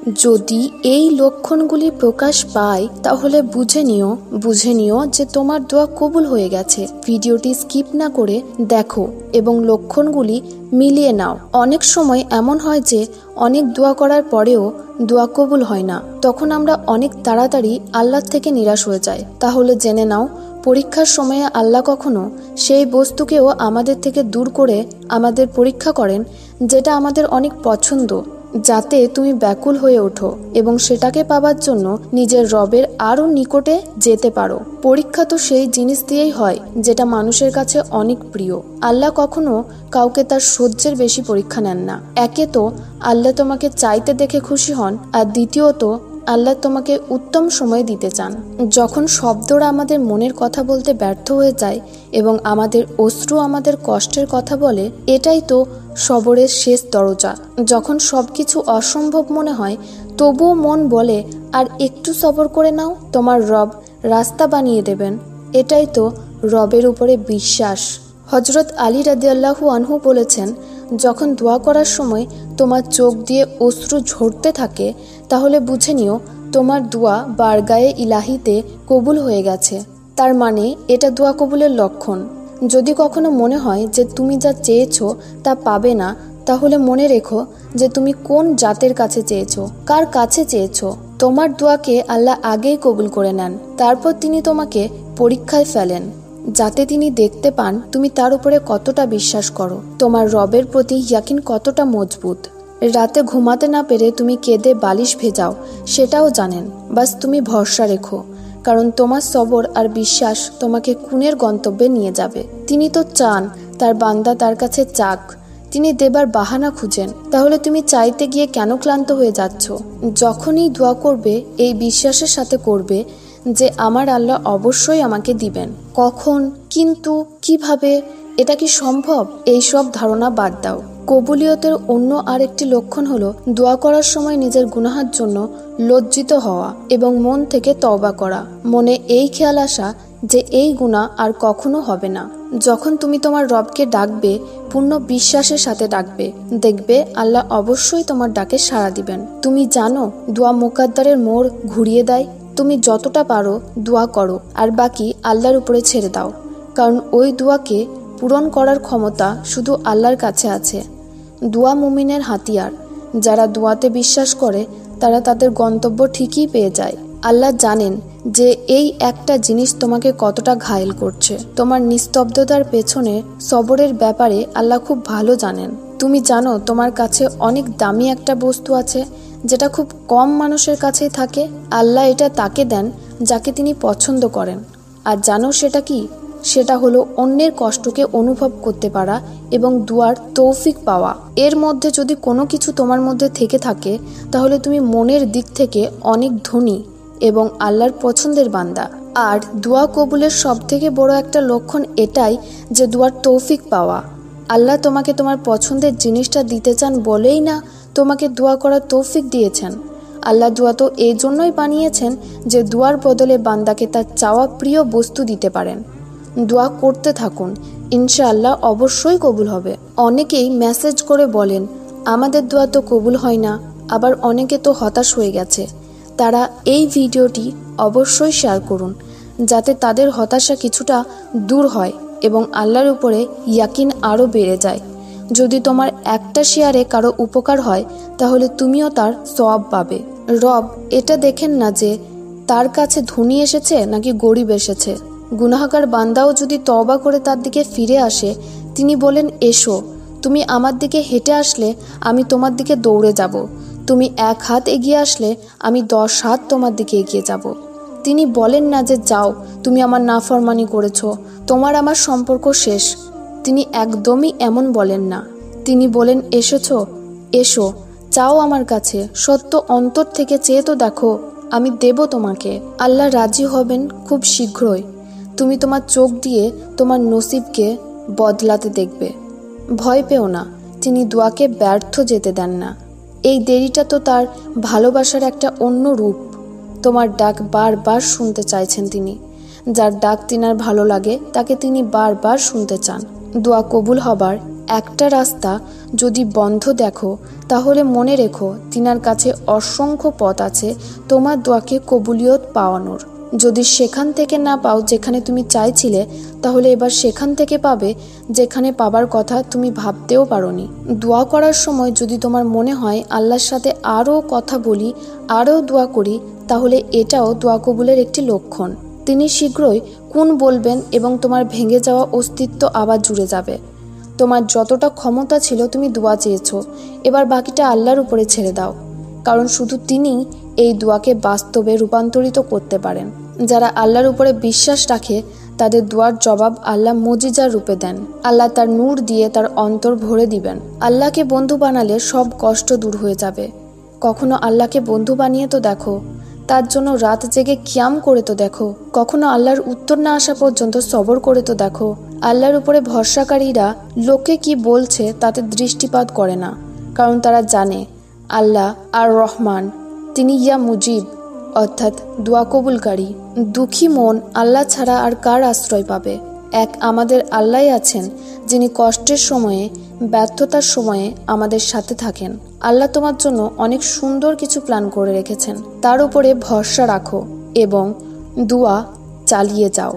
যদি এই লক্ষণগুলি প্রকাশ পায় তাহলে বুঝে নিও যে তোমার দোয়া কবুল হয়ে গেছে। ভিডিওটি স্কিপ না করে দেখো এবং লক্ষণগুলি মিলিয়ে নাও। অনেক সময় এমন হয় যে অনেক দোয়া করার পরেও দোয়া কবুল হয় না, তখন আমরা অনেক তাড়াতাড়ি আল্লাহ থেকে নিরাশ হয়ে যাই। তাহলে জেনে নাও, পরীক্ষার সময়ে আল্লাহ কখনো সেই বস্তুকেও আমাদের থেকে দূর করে আমাদের পরীক্ষা করেন যেটা আমাদের অনেক পছন্দ, যাতে তুমি ব্যাকুল হয়ে ওঠো এবং সেটাকে পাবার জন্য নিজের রবের আরও নিকটে যেতে পারো। পরীক্ষা তো সেই জিনিস দিয়েই হয় যেটা মানুষের কাছে অনেক প্রিয়। আল্লাহ কখনো কাউকে তার সহ্যের বেশি পরীক্ষা নেন না। একে তো আল্লাহ তোমাকে চাইতে দেখে খুশি হন, আর দ্বিতীয়ত আল্লাহ তোমাকে উত্তম সময় দিতে চান। যখন শব্দরা আমাদের মনের কথা বলতে ব্যর্থ হয়ে যায় এবং আমাদের অশ্রু আমাদের কষ্টের কথা বলে, এটাই তো সবরের শেষ দরজা। যখন সবকিছু অসম্ভব মনে হয় তবুও মন বলে আর একটু সবর করে নাও, তোমার রব রাস্তা বানিয়ে দেবেন। এটাই তো রবের উপরে বিশ্বাস। হযরত আলী রাদিয়াল্লাহু আনহু বলেছেন, যখন দোয়া করার সময় তোমার চোখ দিয়ে অশ্রু ঝরতে থাকে তাহলে বুঝে নিও তোমার দোয়া বারগায়ে ইলাহিতে কবুল হয়ে গেছে। তার মানে এটা দোয়া কবুলের লক্ষণ। যদি কখনো মনে হয় যে তুমি যা চেয়েছো তা পাবে না, তাহলে মনে রেখো যে তুমি কোন জাতের কাছে চেয়েছো, কার কাছে চেয়েছো। তোমার দোয়াকে আল্লাহ আগেই কবুল করে নেন, তারপর তিনি তোমাকে পরীক্ষায় ফেলেন যাতে তিনি দেখতে পান তুমি তার উপরে কতটা বিশ্বাস করো, তোমার রবের প্রতি ইয়াকিন কতটা মজবুত। রাতে ঘুমাতে না পেরে তুমি কেঁদে বালিশ ভেজাও, সেটাও জানেন। বাস তুমি ভরসা রেখো, কারণ তোমার সবর আর বিশ্বাস তোমাকে খুনের গন্তব্যে নিয়ে যাবে। তিনি তো চান তার বান্দা তার কাছে চাক, তিনি দেবার বাহানা খুঁজেন। তাহলে তুমি চাইতে গিয়ে কেন ক্লান্ত হয়ে যাচ্ছ? যখনই দোয়া করবে এই বিশ্বাসের সাথে করবে যে আমার আল্লাহ অবশ্যই আমাকে দিবেন। কখন, কিন্তু, কিভাবে, এটা কি সম্ভব? এই সব ধারণা বাদ দাও। কবুলিয়তের অন্য আরেকটি লক্ষণ হলো দোয়া করার সময় নিজের গুনাহের জন্য লজ্জিত হওয়া এবং মন থেকে তওবা করা। মনে এই খেয়াল আসা যে এই গুনাহ আর কখনো হবে না। যখন তুমি তোমার রবকে ডাকবে, পূর্ণ বিশ্বাসের সাথে ডাকবে, দেখবে আল্লাহ অবশ্যই তোমার ডাকে সাড়া দিবেন। তুমি জানো দোয়া মুকাদ্দারের মোড় ঘুরিয়ে দেয়। তুমি যতটা পারো দোয়া করো আর বাকি আল্লাহর উপরে ছেড়ে দাও, কারণ ওই দোয়াকে পূরণ করার ক্ষমতা শুধু আল্লাহর কাছে আছে। দোয়া মুমিনের হাতিয়ার। যারা দোয়াতে বিশ্বাস করে তারা তাদের গন্তব্য ঠিকই পেয়ে যায়। আল্লাহ জানেন যে এই একটা জিনিস তোমাকে কতটা ঘায়েল করছে। তোমার নিস্তব্ধতার পেছনে সবরের ব্যাপারে আল্লাহ খুব ভালো জানেন। তুমি জানো তোমার কাছে অনেক দামি একটা বস্তু আছে যেটা খুব কম মানুষের কাছেই থাকে। আল্লাহ এটা তাকে দেন যাকে তিনি পছন্দ করেন। আর জানো সেটা কি? সেটা হলো অন্যের কষ্টকে অনুভব করতে পারা এবং দুয়ার তৌফিক পাওয়া। এর মধ্যে যদি কোনো কিছু তোমার মধ্যে থেকে থাকে তাহলে তুমি মনের দিক থেকে অনেক ধনী এবং আল্লাহর পছন্দের বান্দা। আর দোয়া কবুলের সবথেকে বড় একটা লক্ষণ এটাই যে দুয়ার তৌফিক পাওয়া। আল্লাহ তোমাকে তোমার পছন্দের জিনিসটা দিতে চান বলেই না তোমাকে দোয়া করার তৌফিক দিয়েছেন। আল্লাহ দোয়া তো এই জন্যই বানিয়েছেন যে দুয়ার বদলে বান্দাকে তার চাওয়া প্রিয় বস্তু দিতে পারেন। দোয়া করতে থাকুন, ইনশাআল্লাহ অবশ্যই কবুল হবে। অনেকেই মেসেজ করে বলেন আমাদের দোয়া তো কবুল হয় না, আবার অনেকে তো হতাশ হয়ে গেছে। তারা এই ভিডিওটি অবশ্যই শেয়ার করুন যাতে তাদের হতাশা কিছুটা দূর হয় এবং আল্লাহর উপরে ইয়াকিন আরও বেড়ে যায়। যদি তোমার একটা শেয়ারে কারো উপকার হয় তাহলে তুমিও তার সওয়াব পাবে। রব এটা দেখেন না যে তার কাছে ধনী এসেছে নাকি গরিব এসেছে। গুনাহগার বান্দাও যদি তওবা করে তার দিকে ফিরে আসে, তিনি বলেন এসো, তুমি আমার দিকে হেঁটে আসলে আমি তোমার দিকে দৌড়ে যাব। তুমি 1 হাত এগিয়ে আসলে আমি 10 হাত তোমার দিকে এগিয়ে যাব। তিনি বলেন না যে যাও, তুমি আমার নাফরমানি করেছো, তোমার আমার সম্পর্ক শেষ। তিনি একদমই এমন বলেন না। তিনি বলেন এসেছো, এসো, চাও আমার কাছে, সত্য অন্তর থেকে চেয়ে তো দেখো, আমি দেব তোমাকে। আল্লাহ রাজি হবেন খুব শীঘ্রই। তুমি তোমার চোখ দিয়ে তোমার নসিবকে বদলাতে দেখবে। ভয় পেও না, তিনি দোয়াকে ব্যর্থ যেতে দেন না। এই দেরিটা তো তার ভালোবাসার একটা অন্য রূপ। তোমার ডাক বারবার শুনতে চাইছেন তিনি। যার ডাক তিনার ভালো লাগে তাকে তিনি বারবার শুনতে চান। দোয়া কবুল হবার একটা রাস্তা যদি বন্ধ দেখো তাহলে মনে রেখো তিনার কাছে অসংখ্য পথ আছে তোমার দোয়াকে কবুলিয়ত পাওয়ানোর। যদি সেখান থেকে না পাও যেখানে তুমি চাইছিলে, তাহলে এবার সেখান থেকে পাবে যেখানে পাবার কথা তুমি ভাবতেও পারোনি। দোয়া করার সময় যদি তোমার মনে হয় আল্লাহর সাথে আরও কথা বলি, আরও দোয়া করি, তাহলে এটাও দোয়া কবুলের একটি লক্ষণ। তিনি শীঘ্রই কোন বলবেন এবং তোমার ভেঙে যাওয়া অস্তিত্ব আবার জুড়ে যাবে। তোমার যতটা ক্ষমতা ছিল তুমি দোয়া চেয়েছো, এবার বাকিটা আল্লাহর উপরে ছেড়ে দাও, কারণ শুধু তিনিই এই দোয়াকে বাস্তবে রূপান্তরিত করতে পারেন। যারা আল্লাহর উপরে বিশ্বাস রাখে তাদের দোয়ার জবাব আল্লাহ মুজিজার রূপে দেন। আল্লাহ তার নূর দিয়ে তার অন্তর ভরে দিবেন। আল্লাহকে বন্ধু বানালে সব কষ্ট দূর হয়ে যাবে। কখনো আল্লাহকে বন্ধু বানিয়ে তো দেখো, তার জন্য রাত জেগে কিয়াম করে তো দেখো, কখনো আল্লাহর উত্তর না আসা পর্যন্ত সবর করে তো দেখো। আল্লাহর উপরে ভরসাকারীরা লোকে কি বলছে তাতে দৃষ্টিপাত করে না, কারণ তারা জানে আল্লাহ আর রহমান, তিনি ইয়া মুজিব, অর্থাৎ দোয়া কবুলকারী। দুঃখী মন আল্লাহ ছাড়া আর কার আশ্রয় পাবে? এক আমাদের আল্লাহ আছেন যিনি কষ্টের সময়ে, ব্যর্থতার সময়ে আমাদের সাথে থাকেন। আল্লাহ তোমার জন্য অনেক সুন্দর কিছু প্ল্যান করে রেখেছেন। তার উপরে ভরসা রাখো এবং দোয়া চালিয়ে যাও।